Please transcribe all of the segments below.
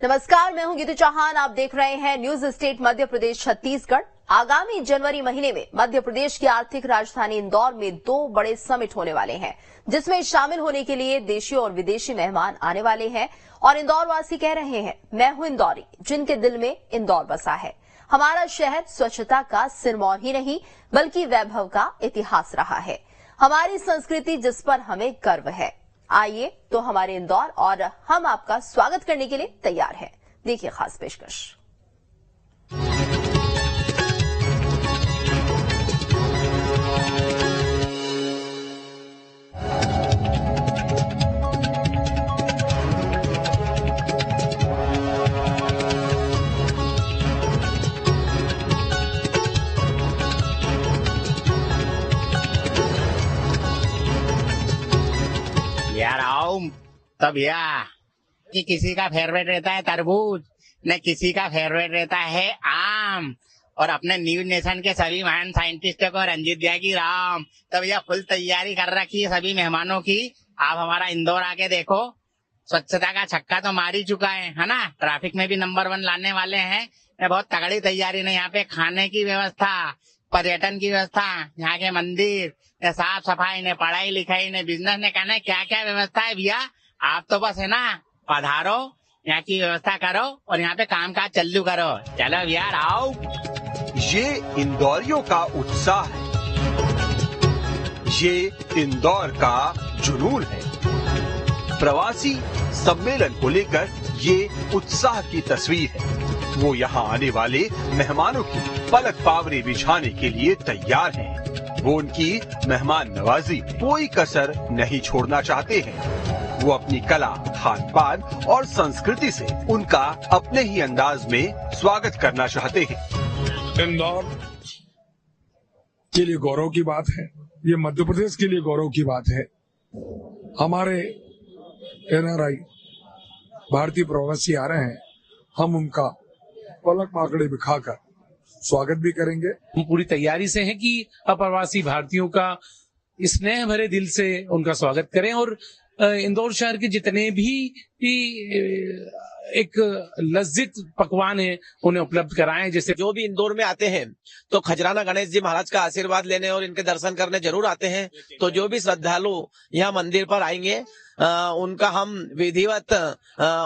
नमस्कार, मैं हूं गीतू चौहान। आप देख रहे हैं न्यूज स्टेट मध्य प्रदेश छत्तीसगढ़। आगामी जनवरी महीने में मध्य प्रदेश की आर्थिक राजधानी इंदौर में 2 बड़े समिट होने वाले हैं, जिसमें शामिल होने के लिए देशी और विदेशी मेहमान आने वाले हैं। और इंदौर वासी कह रहे हैं, मैं हूं इंदौरी, जिनके दिल में इंदौर बसा है। हमारा शहर स्वच्छता का सिरमौर ही नहीं बल्कि वैभव का इतिहास रहा है। हमारी संस्कृति जिस पर हमें गर्व है। आइए तो हमारे इंदौर, और हम आपका स्वागत करने के लिए तैयार हैं। देखिए खास पेशकश। यार आओ तब यार कि किसी का फेवरेट रहता है तरबूज, न किसी का फेवरेट रहता है आम। और अपने न्यूज नेशन के सभी महान साइंटिस्टों को रंजीत दिया की राम। तब यह फुल तैयारी कर रखी है सभी मेहमानों की। आप हमारा इंदौर आके देखो, स्वच्छता का छक्का तो मार ही चुका है ना। ट्रैफिक में भी नंबर 1 लाने वाले हैं। बहुत तगड़ी तैयारी ने यहाँ पे खाने की व्यवस्था, पर्यटन की व्यवस्था, यहाँ के मंदिर, साफ सफाई ने, पढ़ाई लिखाई ने, बिजनेस ने, कहना क्या क्या व्यवस्था है भैया। आप तो बस है ना पधारो, यहाँ की व्यवस्था करो और यहाँ पे काम काज चालू करो। चलो यार आओ। ये इंदौरियों का उत्साह है, ये इंदौर का जुनून है। प्रवासी सम्मेलन को लेकर ये उत्साह की तस्वीर है। वो यहाँ आने वाले मेहमानों की पलक पावरे बिछाने के लिए तैयार हैं। वो उनकी मेहमान नवाजी कोई कसर नहीं छोड़ना चाहते हैं। वो अपनी कला, खान पान और संस्कृति से उनका अपने ही अंदाज में स्वागत करना चाहते हैं। इंदौर के लिए गौरव की बात है, ये मध्य प्रदेश के लिए गौरव की बात है। हमारे NRI भारतीय प्रवासी आ रहे हैं, हम उनका पलक पाकड़े बिखाकर स्वागत भी करेंगे। हम पूरी तैयारी से हैं कि अप्रवासी भारतीयों का स्नेह भरे दिल से उनका स्वागत करें और इंदौर शहर के जितने भी एक लज्जित पकवान है उन्हें उपलब्ध कराएं। जैसे जो भी इंदौर में आते हैं तो खजराना गणेश जी महाराज का आशीर्वाद लेने और इनके दर्शन करने जरूर आते हैं। तो जो भी श्रद्धालु यहाँ मंदिर पर आएंगे उनका हम विधिवत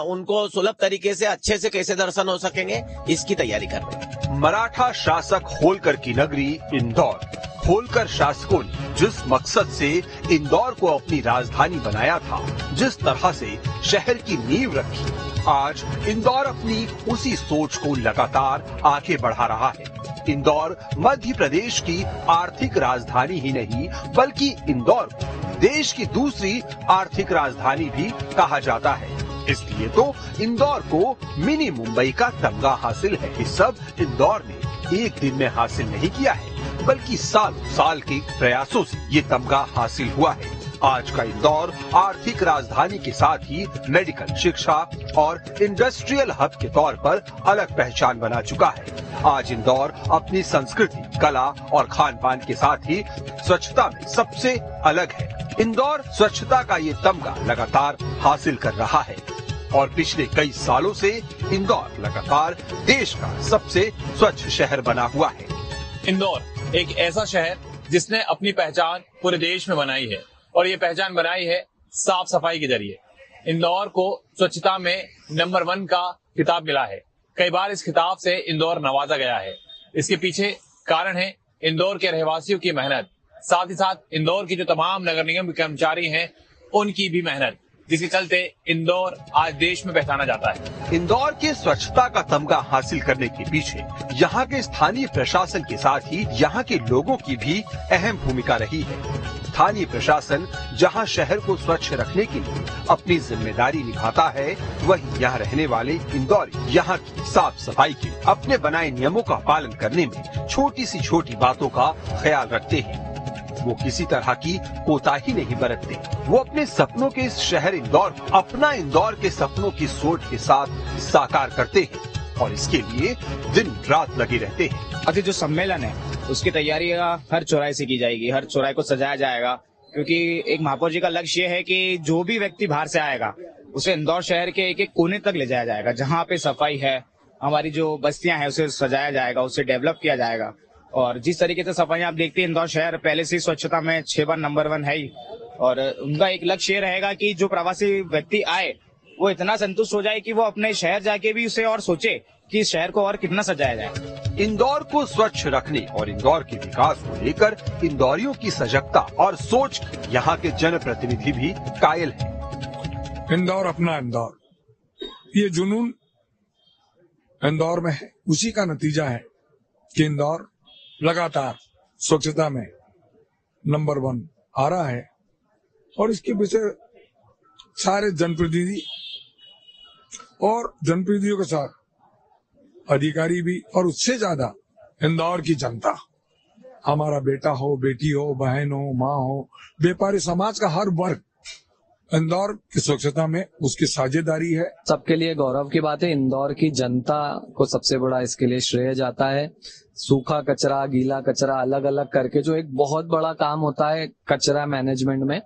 उनको सुलभ तरीके से अच्छे से कैसे दर्शन हो सकेंगे इसकी तैयारी कर रहे हैं। मराठा शासक होलकर की नगरी इंदौर। होलकर शासकों ने जिस मकसद से इंदौर को अपनी राजधानी बनाया था, जिस तरह से शहर की नींव रखी, आज इंदौर अपनी उसी सोच को लगातार आगे बढ़ा रहा है। इंदौर मध्य प्रदेश की आर्थिक राजधानी ही नहीं बल्कि इंदौर को देश की दूसरी आर्थिक राजधानी भी कहा जाता है। इसलिए तो इंदौर को मिनी मुंबई का तमगा हासिल है। ये सब इंदौर ने एक दिन में हासिल नहीं किया है बल्कि सालों साल के प्रयासों से ये तमगा हासिल हुआ है। आज का इंदौर आर्थिक राजधानी के साथ ही मेडिकल, शिक्षा और इंडस्ट्रियल हब के तौर पर अलग पहचान बना चुका है। आज इंदौर अपनी संस्कृति, कला और खान पान के साथ ही स्वच्छता में सबसे अलग है। इंदौर स्वच्छता का ये तमगा लगातार हासिल कर रहा है और पिछले कई सालों से इंदौर लगातार देश का सबसे स्वच्छ शहर बना हुआ है। इंदौर एक ऐसा शहर जिसने अपनी पहचान पूरे देश में बनाई है और ये पहचान बनाई है साफ सफाई के जरिए। इंदौर को स्वच्छता में नंबर 1 का खिताब मिला है। कई बार इस खिताब से इंदौर नवाजा गया है। इसके पीछे कारण है इंदौर के रहवासियों की मेहनत, साथ ही साथ इंदौर की जो तमाम नगर निगम के कर्मचारी हैं उनकी भी मेहनत, जिसके चलते इंदौर आज देश में पहचाना जाता है। इंदौर के स्वच्छता का तमगा हासिल करने के पीछे यहाँ के स्थानीय प्रशासन के साथ ही यहाँ के लोगों की भी अहम भूमिका रही है। स्थानीय प्रशासन जहाँ शहर को स्वच्छ रखने के लिए अपनी जिम्मेदारी निभाता है, वहीं यहाँ रहने वाले इंदौरी यहाँ की साफ सफाई के अपने बनाए नियमों का पालन करने में छोटी सी छोटी बातों का ख्याल रखते हैं। वो किसी तरह की कोताही नहीं बरतते। वो अपने सपनों के इस शहर इंदौर को अपना इंदौर के सपनों की सोच के साथ साकार करते हैं और इसके लिए दिन रात लगे रहते हैं। आज जो सम्मेलन है उसकी तैयारी हर चौराहे से की जाएगी, हर चौराहे को सजाया जाएगा, क्योंकि एक महापौर जी का लक्ष्य है कि जो भी व्यक्ति बाहर से आएगा उसे इंदौर शहर के एक एक कोने तक ले जाया जाएगा। जहाँ पे सफाई है, हमारी जो बस्तियां हैं उसे सजाया जाएगा, उसे डेवलप किया जाएगा। और जिस तरीके से सफाई आप देखते हैं, इंदौर शहर पहले से स्वच्छता में 6 बार नंबर 1 है ही। और उनका एक लक्ष्य ये रहेगा कि जो प्रवासी व्यक्ति आए वो इतना संतुष्ट हो जाए कि वो अपने शहर जाके भी उसे और सोचे कि इस शहर को और कितना सजाया जाए। इंदौर को स्वच्छ रखने और इंदौर के विकास को लेकर इंदौरियों की सजगता और सोच यहाँ के जनप्रतिनिधि भी कायल हैं। इंदौर अपना इंदौर, ये जुनून इंदौर में है। उसी का नतीजा है कि इंदौर लगातार स्वच्छता में नंबर 1 आ रहा है। और इसके पीछे सारे जनप्रतिनिधि और जनप्रतिनिधियों के साथ अधिकारी भी, और उससे ज्यादा इंदौर की जनता, हमारा बेटा हो, बेटी हो, बहन हो, माँ हो, व्यापारी समाज का हर वर्ग इंदौर की स्वच्छता में उसकी साझेदारी है। सबके लिए गौरव की बात है। इंदौर की जनता को सबसे बड़ा इसके लिए श्रेय जाता है। सूखा कचरा, गीला कचरा अलग अलग करके जो एक बहुत बड़ा काम होता है कचरा मैनेजमेंट में,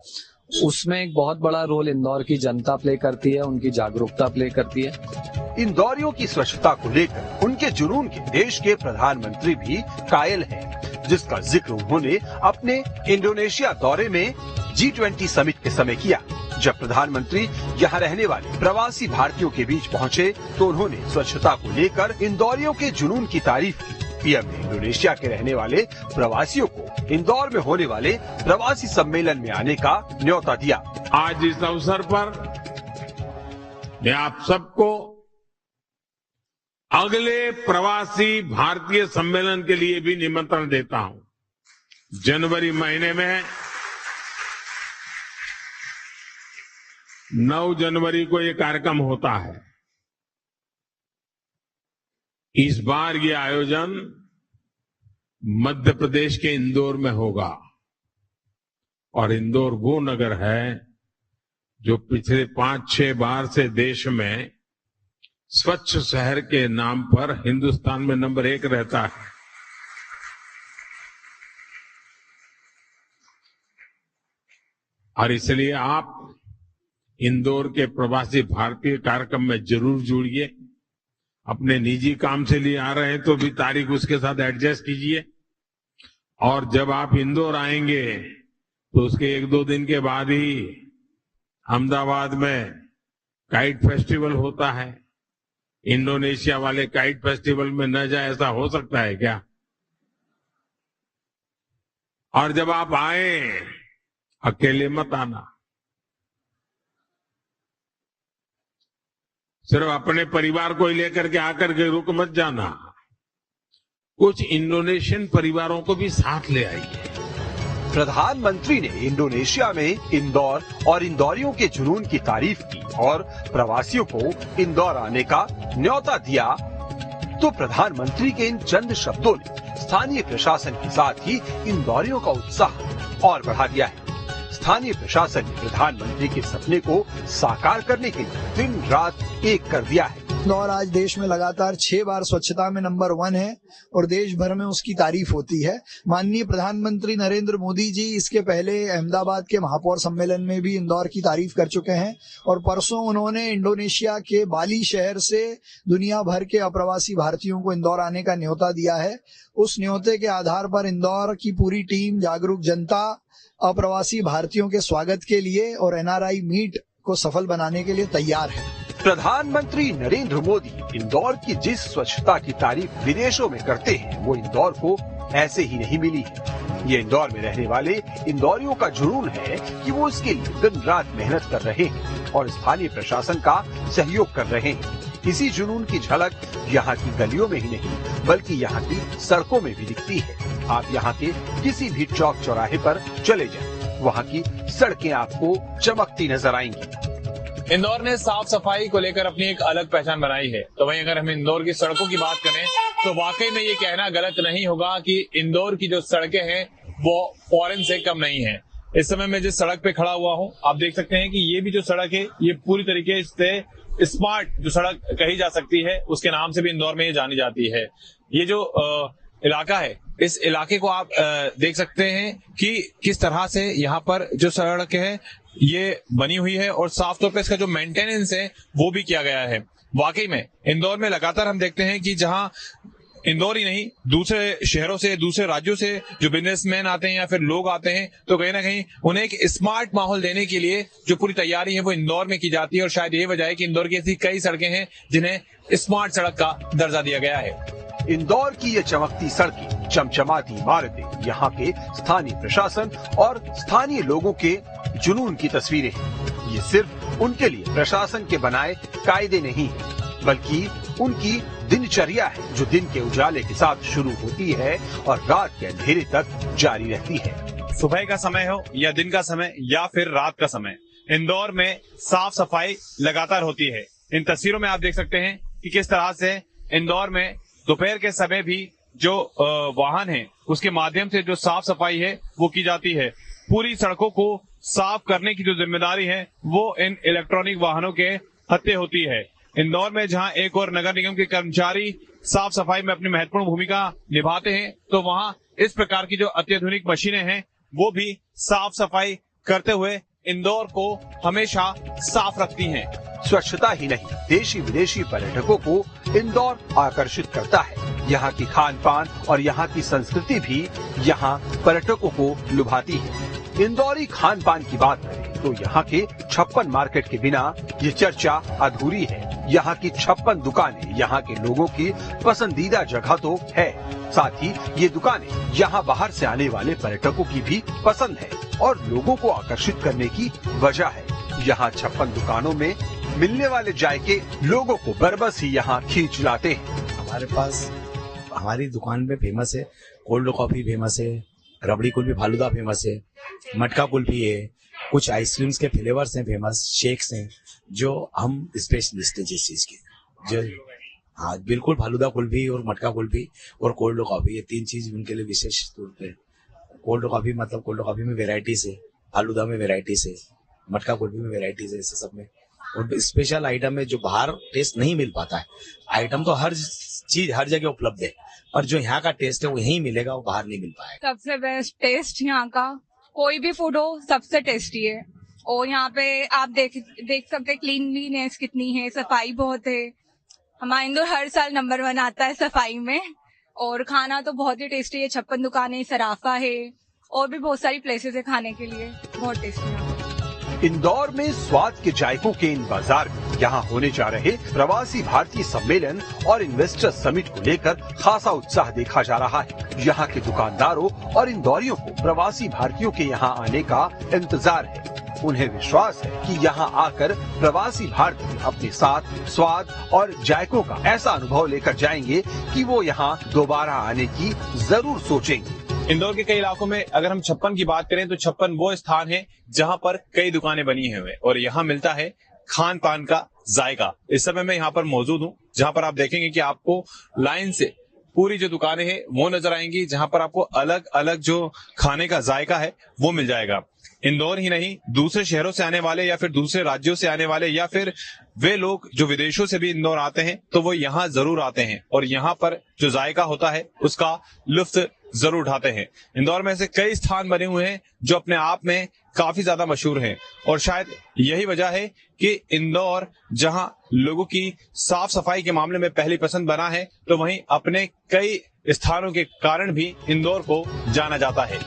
उसमें एक बहुत बड़ा रोल इंदौर की जनता प्ले करती है, उनकी जागरूकता प्ले करती है। इंदौरियों की स्वच्छता को लेकर उनके जुनून के देश के प्रधानमंत्री भी कायल हैं, जिसका जिक्र उन्होंने अपने इंडोनेशिया दौरे में G20 समिट के समय किया। जब प्रधानमंत्री यहाँ रहने वाले प्रवासी भारतीयों के बीच पहुँचे तो उन्होंने स्वच्छता को लेकर इंदौरियों के जुनून की तारीफ की। पीएम ने इंडोनेशिया के रहने वाले प्रवासियों को इंदौर में होने वाले प्रवासी सम्मेलन में आने का न्योता दिया। आज इस अवसर पर मैं आप सबको अगले प्रवासी भारतीय सम्मेलन के लिए भी निमंत्रण देता हूं। जनवरी महीने में 9 जनवरी को ये कार्यक्रम होता है। इस बार ये आयोजन मध्य प्रदेश के इंदौर में होगा। और इंदौर वो नगर है जो पिछले 5-6 बार से देश में स्वच्छ शहर के नाम पर हिंदुस्तान में नंबर 1 रहता है। और इसलिए आप इंदौर के प्रवासी भारतीय कार्यक्रम में जरूर जुड़िए। अपने निजी काम से लिए आ रहे हैं तो भी तारीख उसके साथ एडजस्ट कीजिए। और जब आप इंदौर आएंगे तो उसके 1-2 दिन के बाद ही अहमदाबाद में काइट फेस्टिवल होता है। इंडोनेशिया वाले काइट फेस्टिवल में न जाए, ऐसा हो सकता है क्या? और जब आप आए, अकेले मत आना, सिर्फ अपने परिवार को ही लेकर के आकर के रुक मत जाना। कुछ इंडोनेशियन परिवारों को भी साथ ले आइए। प्रधानमंत्री ने इंडोनेशिया में इंदौर और इंदौरियों के जुनून की तारीफ की और प्रवासियों को इंदौर आने का न्योता दिया। तो प्रधानमंत्री के इन चंद शब्दों ने स्थानीय प्रशासन के साथ ही इंदौरियों का उत्साह और बढ़ा दिया है। स्थानीय प्रशासन ने प्रधानमंत्री के सपने को साकार करने के लिए दिन रात एक कर दिया है। इंदौर आज देश में लगातार 6 बार स्वच्छता में नंबर 1 है और देश भर में उसकी तारीफ होती है। माननीय प्रधानमंत्री नरेंद्र मोदी जी इसके पहले अहमदाबाद के महापौर सम्मेलन में भी इंदौर की तारीफ कर चुके हैं और परसों उन्होंने इंडोनेशिया के बाली शहर से दुनिया भर के अप्रवासी भारतीयों को इंदौर आने का न्योता दिया है। उस न्योते के आधार पर इंदौर की पूरी टीम, जागरूक जनता अप्रवासी भारतीयों के स्वागत के लिए और NRI मीट को सफल बनाने के लिए तैयार है। प्रधानमंत्री नरेंद्र मोदी इंदौर की जिस स्वच्छता की तारीफ विदेशों में करते हैं वो इंदौर को ऐसे ही नहीं मिली है। ये इंदौर में रहने वाले इंदौरियों का जुनून है कि वो इसके लिए दिन रात मेहनत कर रहे हैं और स्थानीय प्रशासन का सहयोग कर रहे हैं। इसी जुनून की झलक यहाँ की गलियों में ही नहीं बल्कि यहाँ की सड़कों में भी दिखती है। आप यहाँ के किसी भी चौक चौराहे पर चले जाएं, वहाँ की सड़कें आपको चमकती नजर आएंगी। इंदौर ने साफ सफाई को लेकर अपनी एक अलग पहचान बनाई है। तो वहीं अगर हम इंदौर की सड़कों की बात करें तो वाकई में ये कहना गलत नहीं होगा कि इंदौर की जो सड़कें हैं वो फॉरेन से कम नहीं है। इस समय मैं जिस सड़क पे खड़ा हुआ हूँ, आप देख सकते हैं कि ये भी जो सड़क है ये पूरी तरीके से स्मार्ट जो सड़क कही जा सकती है उसके नाम से भी इंदौर में ये जानी जाती है। ये जो इलाका है, इस इलाके को आप देख सकते हैं कि किस तरह से यहाँ पर जो सड़क है ये बनी हुई है और साफ तौर पे इसका जो मेंटेनेंस है वो भी किया गया है। वाकई में इंदौर में लगातार हम देखते हैं कि जहां इंदौर ही नहीं दूसरे शहरों से, दूसरे राज्यों से जो बिजनेसमैन आते हैं या फिर लोग आते हैं, तो कहीं ना कहीं उन्हें एक स्मार्ट माहौल देने के लिए जो पूरी तैयारी है वो इंदौर में की जाती है। और शायद यही वजह है कि इंदौर की ऐसी कई सड़कें हैं जिन्हें स्मार्ट सड़क का दर्जा दिया गया है। इंदौर की ये चमकती सड़कें, चमचमाती इमारतें यहाँ के स्थानीय प्रशासन और स्थानीय लोगों के जुनून की तस्वीरें हैं। ये सिर्फ उनके लिए प्रशासन के बनाए कायदे नहीं है, बल्कि उनकी दिनचर्या है जो दिन के उजाले के साथ शुरू होती है और रात के अंधेरे तक जारी रहती है। सुबह का समय हो या दिन का समय या फिर रात का समय, इंदौर में साफ सफाई लगातार होती है। इन तस्वीरों में आप देख सकते हैं कि किस तरह से इंदौर में दोपहर के समय भी जो वाहन है उसके माध्यम से जो साफ सफाई है वो की जाती है। पूरी सड़कों को साफ करने की जो जिम्मेदारी है वो इन इलेक्ट्रॉनिक वाहनों के हत्थे होती है। इंदौर में जहां एक और नगर निगम के कर्मचारी साफ सफाई में अपनी महत्वपूर्ण भूमिका निभाते हैं, तो वहां इस प्रकार की जो अत्याधुनिक मशीनें हैं वो भी साफ सफाई करते हुए इंदौर को हमेशा साफ रखती हैं। स्वच्छता ही नहीं, देशी विदेशी पर्यटकों को इंदौर आकर्षित करता है। यहाँ की खान पान और यहाँ की संस्कृति भी यहाँ पर्यटकों को लुभाती है। इंदौरी खान पान की बात करें तो यहाँ के 56 मार्केट के बिना ये चर्चा अधूरी है। यहाँ की 56 दुकानें यहाँ के लोगों की पसंदीदा जगह तो है, साथ ही ये दुकानें यहाँ बाहर से आने वाले पर्यटकों की भी पसंद है और लोगों को आकर्षित करने की वजह है। यहाँ 56 दुकानों में मिलने वाले जायके लोगों को बरबस ही यहाँ खींच लाते हैं। हमारे पास हमारी दुकान में फेमस है कोल्ड कॉफी, फेमस है रबड़ी कुल्फी, फालूदा फेमस है, मटका कुल्फी है, कुछ आइसक्रीम्स के फ्लेवर्स हैं फेमस, शेक्स हैं जो हम स्पेशलिस्ट हैं जिस चीज के, जो हाँ बिल्कुल फालूदा कुल्फी और मटका कुल्फी और कोल्ड कॉफी, ये 3 चीज उनके लिए विशेष तौर पे। कोल्ड कॉफी मतलब कोल्ड कॉफी में वेराइटीज है, फालूदा में वेराइटीज है, मटका कुल्फी में वेराइटीज है, ऐसे सब में। और स्पेशल आइटम है जो बाहर टेस्ट नहीं मिल पाता है। आइटम तो हर चीज हर जगह उपलब्ध है, और जो यहाँ का टेस्ट है वो यहीं मिलेगा, वो बाहर नहीं मिल पाएगा। सबसे बेस्ट टेस्ट यहाँ का कोई भी फूड हो सबसे टेस्टी है। और यहाँ पे आप देख सकते हैं क्लीनलीनेस कितनी है, सफाई बहुत है। हमारा इंदौर हर साल नंबर 1 आता है सफाई में, और खाना तो बहुत ही टेस्टी है। 56 दुकानें, सराफा है और भी बहुत सारी प्लेसेस है खाने के लिए, बहुत टेस्टी है। इंदौर में स्वाद के जायकों के इन बाजार में यहाँ होने जा रहे प्रवासी भारतीय सम्मेलन और इन्वेस्टर समिट को लेकर खासा उत्साह देखा जा रहा है। यहाँ के दुकानदारों और इंदौरियों को प्रवासी भारतीयों के यहाँ आने का इंतजार है। उन्हें विश्वास है कि यहाँ आकर प्रवासी भारतीय अपने साथ स्वाद और जायकों का ऐसा अनुभव लेकर जाएंगे कि वो यहाँ दोबारा आने की जरूर सोचेंगे। इंदौर के कई इलाकों में अगर हम 56 की बात करें तो 56 वो स्थान है जहां पर कई दुकानें बनी हुई और यहाँ मिलता है खान पान का जायका। इस समय मैं यहाँ पर मौजूद हूँ जहां पर आप देखेंगे कि आपको लाइन से पूरी जो दुकानें हैं वो नजर आएंगी, जहां पर आपको अलग अलग जो खाने का जायका है वो मिल जाएगा। इंदौर ही नहीं, दूसरे शहरों से आने वाले या फिर दूसरे राज्यों से आने वाले या फिर वे लोग जो विदेशों से भी इंदौर आते हैं तो वो यहाँ जरूर आते हैं और यहाँ पर जो जायका होता है उसका लुत्फ जरूर उठाते हैं। इंदौर में ऐसे कई स्थान बने हुए हैं जो अपने आप में काफी ज्यादा मशहूर हैं और शायद यही वजह है कि इंदौर जहां लोगों की साफ सफाई के मामले में पहली पसंद बना है, तो वहीं अपने कई स्थानों के कारण भी इंदौर को जाना जाता है।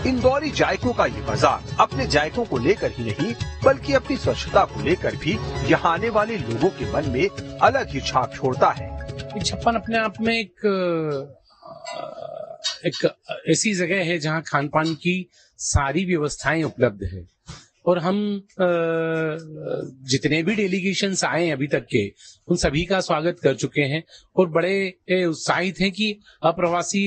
इंदौरी जायकों का ये बाजार अपने जायकों को लेकर ही नहीं बल्कि अपनी स्वच्छता को लेकर भी यहाँ आने वाले लोगों के मन में अलग ही छाप छोड़ता है। 56 अपने आप में एक ऐसी जगह है जहाँ खान पान की सारी व्यवस्थाएं उपलब्ध है और हम जितने भी डेलीगेशंस आए अभी तक के उन सभी का स्वागत कर चुके हैं और बड़े उत्साहित हैं कि अप्रवासी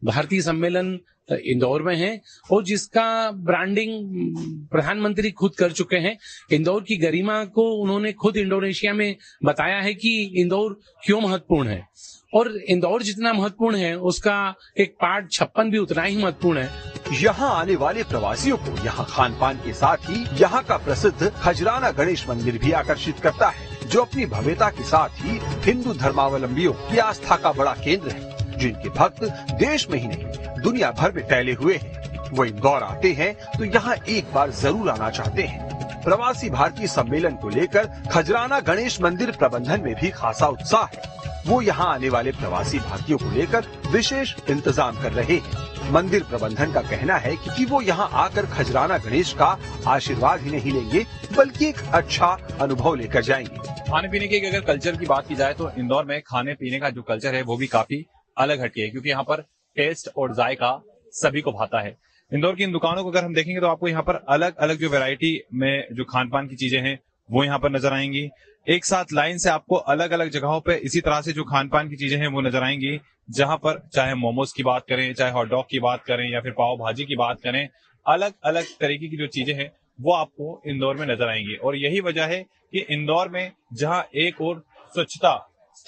भारतीय सम्मेलन इंदौर में है और जिसका ब्रांडिंग प्रधानमंत्री खुद कर चुके हैं। इंदौर की गरिमा को उन्होंने खुद इंडोनेशिया में बताया है कि इंदौर क्यों महत्वपूर्ण है और इंदौर जितना महत्वपूर्ण है उसका एक पार्ट 56 भी उतना ही महत्वपूर्ण है। यहाँ आने वाले प्रवासियों को यहाँ खान पान के साथ ही यहाँ का प्रसिद्ध खजराना गणेश मंदिर भी आकर्षित करता है, जो अपनी भव्यता के साथ ही हिंदू धर्मावलंबियों की आस्था का बड़ा केंद्र है, जिनके भक्त देश में ही नहीं दुनिया भर में फैले हुए हैं। वो इंदौर आते हैं तो यहाँ एक बार जरूर आना चाहते हैं। प्रवासी भारतीय सम्मेलन को लेकर खजराना गणेश मंदिर प्रबंधन में भी खासा उत्साह है। वो यहाँ आने वाले प्रवासी भारतीयों को लेकर विशेष इंतजाम कर रहे हैं। मंदिर प्रबंधन का कहना है कि वो यहाँ आकर खजराना गणेश का आशीर्वाद ही नहीं लेंगे बल्कि एक अच्छा अनुभव लेकर जाएंगे। खाने पीने की अगर कल्चर की बात की जाए तो इंदौर में खाने पीने का जो कल्चर है वो भी काफी अलग हटके है, क्योंकि यहाँ पर टेस्ट और जायका सभी को भाता है। इंदौर की इन दुकानों को अगर हम देखेंगे तो आपको यहाँ पर अलग अलग जो वैरायटी में जो खान पान की चीजें हैं वो यहाँ पर नजर आएंगी। एक साथ लाइन से आपको अलग अलग जगहों पे इसी तरह से जो खान पान की चीजें हैं वो नजर आएंगी, जहां पर चाहे मोमोज की बात करें, चाहे हॉट डॉग की बात करें या फिर पाव भाजी की बात करें, अलग अलग तरीके की जो चीजें हैं वो आपको इंदौर में नजर आएंगी। और यही वजह है कि इंदौर में जहां एक और स्वच्छता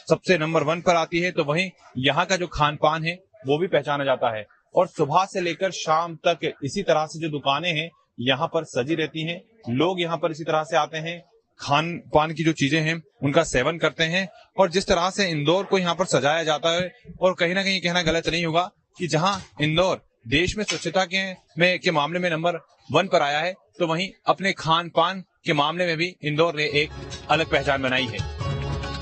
सबसे नंबर 1 पर आती है, तो वहीं यहाँ का जो खान पान है वो भी पहचाना जाता है। और सुबह से लेकर शाम तक इसी तरह से जो दुकानें हैं यहाँ पर सजी रहती हैं। लोग यहाँ पर इसी तरह से आते हैं, खान पान की जो चीजें हैं उनका सेवन करते हैं। और जिस तरह से इंदौर को यहाँ पर सजाया जाता है, और कहीं ना कहीं कहना गलत नहीं होगा कि जहां इंदौर देश में स्वच्छता के मामले में नंबर 1 पर आया है, तो वहीं अपने खान पान के मामले में भी इंदौर ने एक अलग पहचान बनाई है।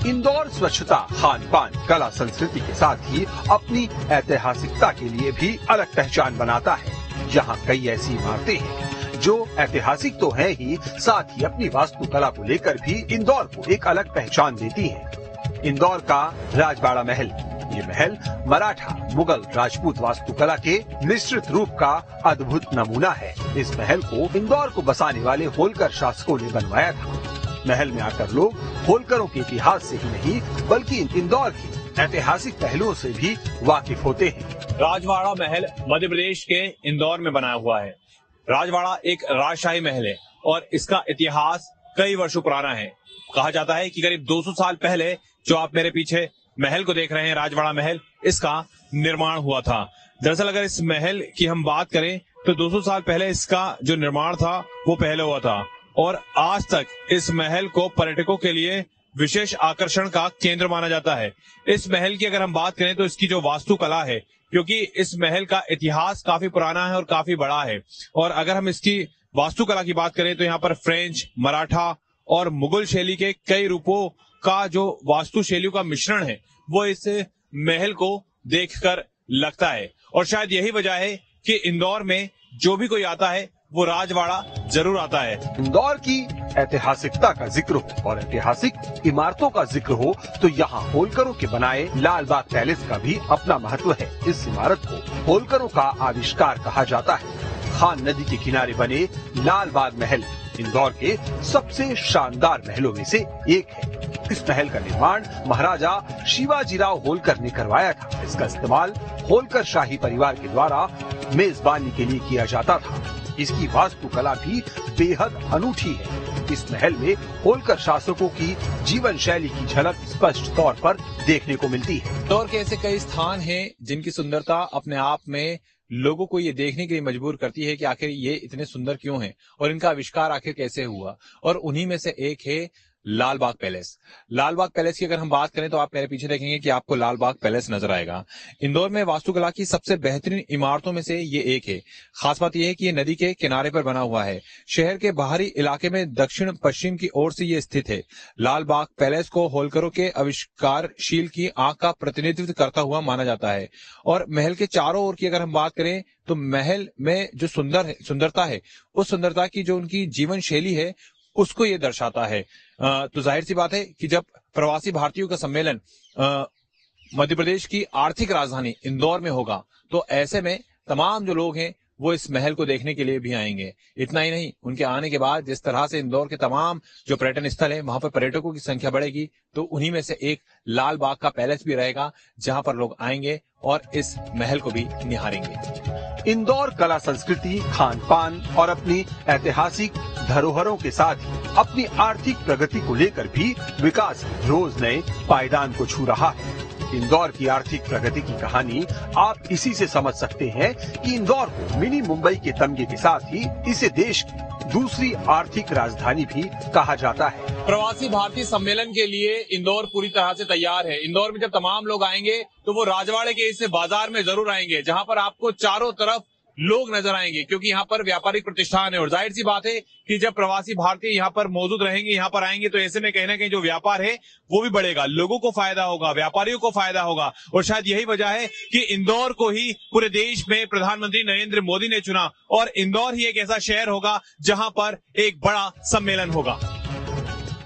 इंदौर स्वच्छता, खान पान, कला संस्कृति के साथ ही अपनी ऐतिहासिकता के लिए भी अलग पहचान बनाता है। यहाँ कई ऐसी इमारतें हैं जो ऐतिहासिक तो है ही, साथ ही अपनी वास्तुकला को लेकर भी इंदौर को एक अलग पहचान देती है। इंदौर का राजवाड़ा महल, ये महल मराठा, मुगल, राजपूत वास्तुकला के मिश्रित रूप का अद्भुत नमूना है। इस महल को इंदौर को बसाने वाले होलकर शासकों ने बनवाया था। महल में आकर लोग होलकरों के इतिहास से ही नहीं बल्कि इंदौर की ऐतिहासिक पहलुओं से भी वाकिफ होते हैं। राजवाड़ा महल मध्य प्रदेश के इंदौर में बनाया हुआ है। राजवाड़ा एक राजशाही महल है और इसका इतिहास कई वर्षों पुराना है। कहा जाता है कि करीब 200 साल पहले जो आप मेरे पीछे महल को देख रहे हैं, राजवाड़ा महल, इसका निर्माण हुआ था। दरअसल अगर इस महल की हम बात करें तो 200 साल पहले इसका जो निर्माण था वो पहले हुआ था, और आज तक इस महल को पर्यटकों के लिए विशेष आकर्षण का केंद्र माना जाता है। इस महल की अगर हम बात करें तो इसकी जो वास्तुकला है, क्योंकि इस महल का इतिहास काफी पुराना है और काफी बड़ा है, और अगर हम इसकी वास्तुकला की बात करें तो यहाँ पर फ्रेंच, मराठा और मुगल शैली के कई रूपों का जो वास्तु शैलियों का मिश्रण है वो इस महल को देखकर लगता है। और शायद यही वजह है कि इंदौर में जो भी कोई आता है वो राजवाड़ा जरूर आता है। इंदौर की ऐतिहासिकता का जिक्र हो और ऐतिहासिक इमारतों का जिक्र हो तो यहाँ होलकरों के बनाए लाल बाग पैलेस का भी अपना महत्व है। इस इमारत को होलकरों का आविष्कार कहा जाता है। खान नदी के किनारे बने लाल बाग महल इंदौर के सबसे शानदार महलों में से एक है। इस महल का निर्माण महाराजा शिवाजीराव होलकर ने करवाया था। इसका इस्तेमाल होलकर शाही परिवार के द्वारा मेजबानी के लिए किया जाता था। इसकी वास्तुकला भी बेहद अनूठी है। इस महल में होलकर शासकों की जीवन शैली की झलक स्पष्ट तौर पर देखने को मिलती है। इंदौर के ऐसे कई स्थान हैं जिनकी सुंदरता अपने आप में लोगों को ये देखने के लिए मजबूर करती है कि आखिर ये इतने सुंदर क्यों हैं और इनका आविष्कार आखिर कैसे हुआ। और उन्हीं में से एक है लाल बाग पैलेस। लाल बाग पैलेस की अगर हम बात करें तो आप मेरे पीछे देखेंगे कि आपको लाल बाग पैलेस नजर आएगा। इंदौर में वास्तुकला की सबसे बेहतरीन इमारतों में से ये एक है। खास बात यह है कि ये नदी के किनारे पर बना हुआ है। शहर के बाहरी इलाके में दक्षिण पश्चिम की ओर से ये स्थित है। लाल बाग पैलेस को होलकरों के आविष्कारशील की आंख का प्रतिनिधित्व करता हुआ माना जाता है। और महल के चारों ओर की अगर हम बात करें तो महल में जो सुंदरता है, उस सुंदरता की जो उनकी जीवन शैली है उसको ये दर्शाता है। तो जाहिर सी बात है कि जब प्रवासी भारतीयों का सम्मेलन मध्य प्रदेश की आर्थिक राजधानी इंदौर में होगा तो ऐसे में तमाम जो लोग हैं वो इस महल को देखने के लिए भी आएंगे। इतना ही नहीं, उनके आने के बाद जिस तरह से इंदौर के तमाम जो पर्यटन स्थल है वहां पर पर्यटकों की संख्या बढ़ेगी, तो उन्हीं में से एक लाल बाग का पैलेस भी रहेगा जहां पर लोग आएंगे और इस महल को भी निहारेंगे। इंदौर कला संस्कृति, खान पान और अपनी ऐतिहासिक धरोहरों के साथ ही अपनी आर्थिक प्रगति को लेकर भी विकास रोज नए पायदान को छू रहा है। इंदौर की आर्थिक प्रगति की कहानी आप इसी से समझ सकते हैं कि इंदौर को मिनी मुंबई के तमगे के साथ ही इसे देश की दूसरी आर्थिक राजधानी भी कहा जाता है। प्रवासी भारतीय सम्मेलन के लिए इंदौर पूरी तरह से तैयार है। इंदौर में जब तमाम लोग आएंगे तो वो राजवाड़े के इस बाजार में जरूर आएंगे, जहां पर आपको चारों तरफ लोग नजर आएंगे, क्योंकि यहाँ पर व्यापारिक प्रतिष्ठान है और जाहिर सी बात है कि जब प्रवासी भारतीय यहाँ पर मौजूद रहेंगे, यहाँ पर आएंगे, तो ऐसे में कहीं ना कहीं जो व्यापार है वो भी बढ़ेगा, लोगों को फायदा होगा, व्यापारियों को फायदा होगा। और शायद यही वजह है कि इंदौर को ही पूरे देश में प्रधानमंत्री नरेंद्र मोदी ने चुना और इंदौर ही एक ऐसा शहर होगा जहां पर एक बड़ा सम्मेलन होगा।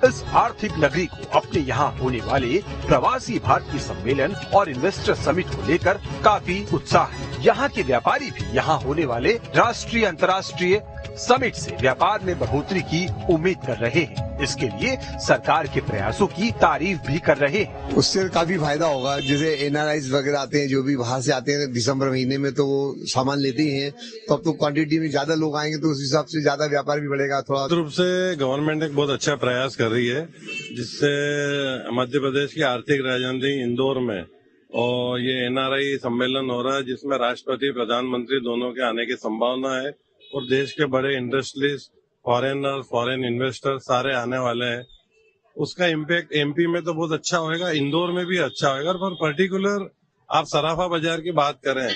इस आर्थिक नगरी को अपने यहाँ होने वाले प्रवासी भारतीय सम्मेलन और इन्वेस्टर समिट को लेकर काफी उत्साह है। यहाँ के व्यापारी भी यहाँ होने वाले राष्ट्रीय अंतर्राष्ट्रीय समिट से व्यापार में बढ़ोतरी की उम्मीद कर रहे हैं। इसके लिए सरकार के प्रयासों की तारीफ भी कर रहे हैं। उससे काफी फायदा होगा। जैसे एनआरआई वगैरह आते हैं, जो भी बाहर से आते हैं दिसंबर महीने में, तो वो सामान लेते ही हैं, तो अब तो क्वांटिटी में ज्यादा लोग आएंगे, तो उस हिसाब से ज्यादा व्यापार भी बढ़ेगा। थोड़ा रूप से गवर्नमेंट एक बहुत अच्छा प्रयास कर रही है, जिससे मध्य प्रदेश की आर्थिक राजधानी इंदौर में और ये एनआरआई सम्मेलन हो रहा है, जिसमें राष्ट्रपति प्रधानमंत्री दोनों के आने की संभावना है और देश के बड़े इंडस्ट्रीज, फॉरेनर, फॉरेन इन्वेस्टर सारे आने वाले हैं। उसका इम्पैक्ट एमपी में तो बहुत अच्छा होगा, इंदौर में भी अच्छा होगा। पर पर्टिकुलर आप सराफा बाजार की बात करें,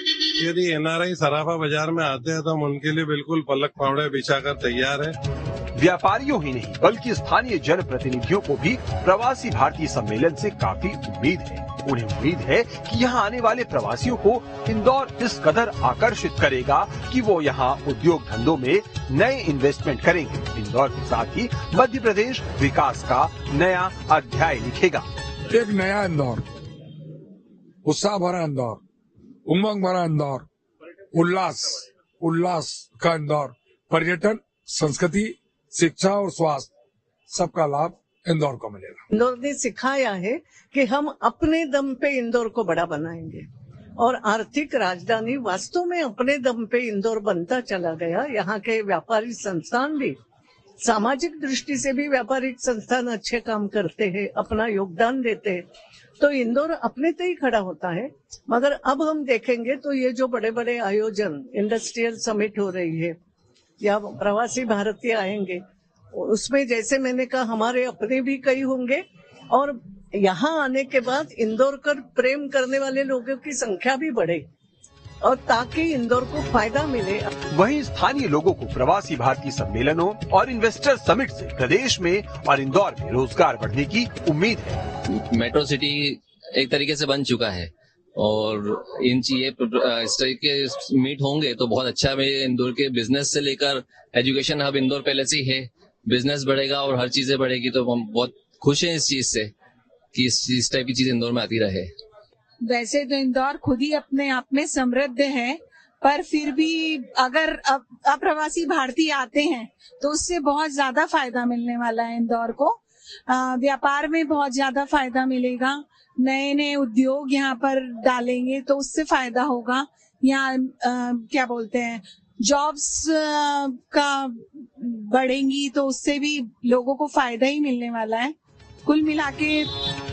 यदि एनआरआई सराफा बाजार में आते हैं तो हम उनके लिए बिल्कुल पलक पावड़े बिछाकर तैयार है। व्यापारियों ही नहीं बल्कि स्थानीय जनप्रतिनिधियों को भी प्रवासी भारतीय सम्मेलन से काफी उम्मीद है। उन्हें उम्मीद है कि यहाँ आने वाले प्रवासियों को इंदौर इस कदर आकर्षित करेगा कि वो यहाँ उद्योग धंधों में नए इन्वेस्टमेंट करेंगे। इंदौर के साथ ही मध्य प्रदेश विकास का नया अध्याय लिखेगा। एक नया इंदौर, उत्साह भरा इंदौर, उमंग भरा इंदौर, उल्लास का इंदौर, पर्यटन, संस्कृति, शिक्षा और स्वास्थ्य सबका लाभ इंदौर को मिलेगा। इंदौर ने सिखाया है कि हम अपने दम पे इंदौर को बड़ा बनाएंगे और आर्थिक राजधानी वास्तव में अपने दम पे इंदौर बनता चला गया। यहाँ के व्यापारिक संस्थान भी, सामाजिक दृष्टि से भी व्यापारिक संस्थान अच्छे काम करते हैं, अपना योगदान देते हैं, तो इंदौर अपने तो ही खड़ा होता है। मगर अब हम देखेंगे तो ये जो बड़े बड़े आयोजन, इंडस्ट्रियल समिट हो रही है या प्रवासी भारतीय आएंगे, उसमें जैसे मैंने कहा हमारे अपने भी कई होंगे और यहाँ आने के बाद इंदौर कर प्रेम करने वाले लोगों की संख्या भी बढ़े और ताकि इंदौर को फायदा मिले। वहीं स्थानीय लोगों को प्रवासी भारतीय सम्मेलनों और इन्वेस्टर समिट से प्रदेश में और इंदौर में रोजगार बढ़ने की उम्मीद है। मेट्रो सिटी एक तरीके से बन चुका है और इस तरह के मीट होंगे तो बहुत अच्छा है। इंदौर के बिजनेस से लेकर एजुकेशन हब इंदौर पहले से ही है, बिजनेस बढ़ेगा और हर चीजें बढ़ेगी, तो हम बहुत खुश हैं इस चीज से कि इस टाइप की चीज इंदौर में आती रहे। वैसे तो इंदौर खुद ही अपने आप में समृद्ध है, पर फिर भी अगर अप्रवासी भारतीय आते हैं तो उससे बहुत ज्यादा फायदा मिलने वाला है इंदौर को। व्यापार में बहुत ज्यादा फायदा मिलेगा, नए नए उद्योग यहाँ पर डालेंगे तो उससे फायदा होगा। यहाँ क्या बोलते हैं, जॉब्स का बढ़ेंगी तो उससे भी लोगों को फायदा ही मिलने वाला है। कुल मिला के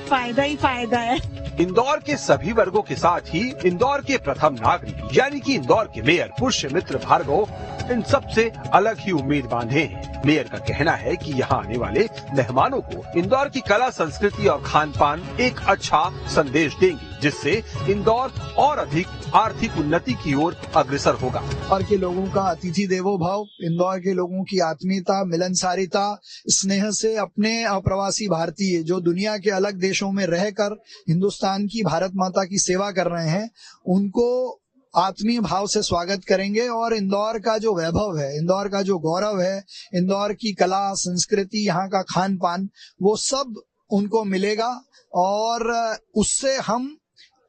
फायदा ही फायदा है। इंदौर के सभी वर्गों के साथ ही इंदौर के प्रथम नागरिक यानी कि इंदौर के मेयर पुष्यमित्र भार्गव इन सब से अलग ही उम्मीद बांधे हैं। मेयर का कहना है कि यहाँ आने वाले मेहमानों को इंदौर की कला, संस्कृति और खान पान एक अच्छा संदेश देंगे, जिससे इंदौर और अधिक आर्थिक उन्नति की ओर अग्रसर होगा। इंदौर के लोगों का अतिथि देवो भव, इंदौर के लोगों की आत्मीयता, मिलनसारिता, स्नेह से अपने अप्रवासी भारतीय जो दुनिया के अलग देशों में रहकर हिंदुस्तान की, भारत माता की सेवा कर रहे हैं, उनको आत्मीय भाव से स्वागत करेंगे और इंदौर का जो वैभव है, इंदौर का जो गौरव है, इंदौर की कला, संस्कृति, यहाँ का खान पान, वो सब उनको मिलेगा और उससे हम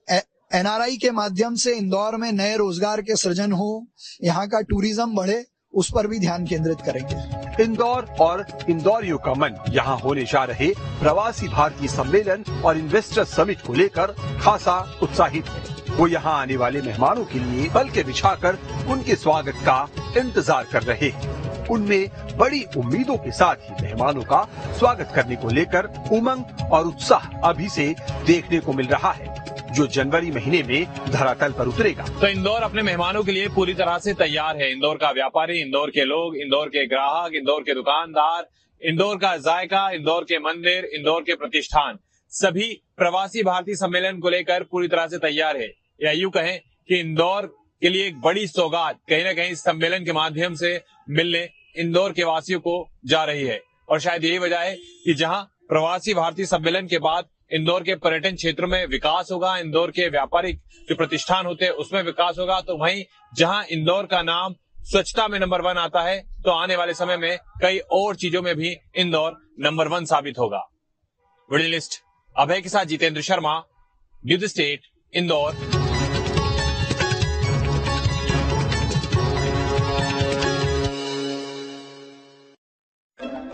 एनआरआई के माध्यम से इंदौर में नए रोजगार के सृजन हो, यहाँ का टूरिज्म बढ़े, उस पर भी ध्यान केंद्रित करेंगे। इंदौर और इंदौरियों का मन यहाँ होने जा रहे प्रवासी भारतीय सम्मेलन और इन्वेस्टर समिट को लेकर खासा उत्साहित है। वो यहाँ आने वाले मेहमानों के लिए पलकें बिछाकर उनके स्वागत का इंतजार कर रहे हैं। उनमें बड़ी उम्मीदों के साथ ही मेहमानों का स्वागत करने को लेकर उमंग और उत्साह अभी से देखने को मिल रहा है, जो जनवरी महीने में धरातल पर उतरेगा। तो इंदौर अपने मेहमानों के लिए पूरी तरह से तैयार है। इंदौर का व्यापारी, इंदौर के लोग, इंदौर के ग्राहक, इंदौर के दुकानदार, इंदौर का जायका, इंदौर के मंदिर, इंदौर के प्रतिष्ठान, सभी प्रवासी भारतीय सम्मेलन को लेकर पूरी तरह से तैयार है। या यूं कहें कि इंदौर के लिए एक बड़ी सौगात कहीं ना कहीं इस सम्मेलन के माध्यम से मिलने इंदौर के वासियों को जा रही है। और शायद यही वजह है कि जहां प्रवासी भारतीय सम्मेलन के बाद इंदौर के पर्यटन क्षेत्र में विकास होगा, इंदौर के व्यापारिक जो प्रतिष्ठान होते हैं उसमें विकास होगा, तो वहीं जहां इंदौर का नाम स्वच्छता में नंबर 1 आता है, तो आने वाले समय में कई और चीजों में भी इंदौर नंबर 1 साबित होगा। जर्नलिस्ट अभय के साथ जितेंद्र शर्मा, न्यूज स्टेट, इंदौर।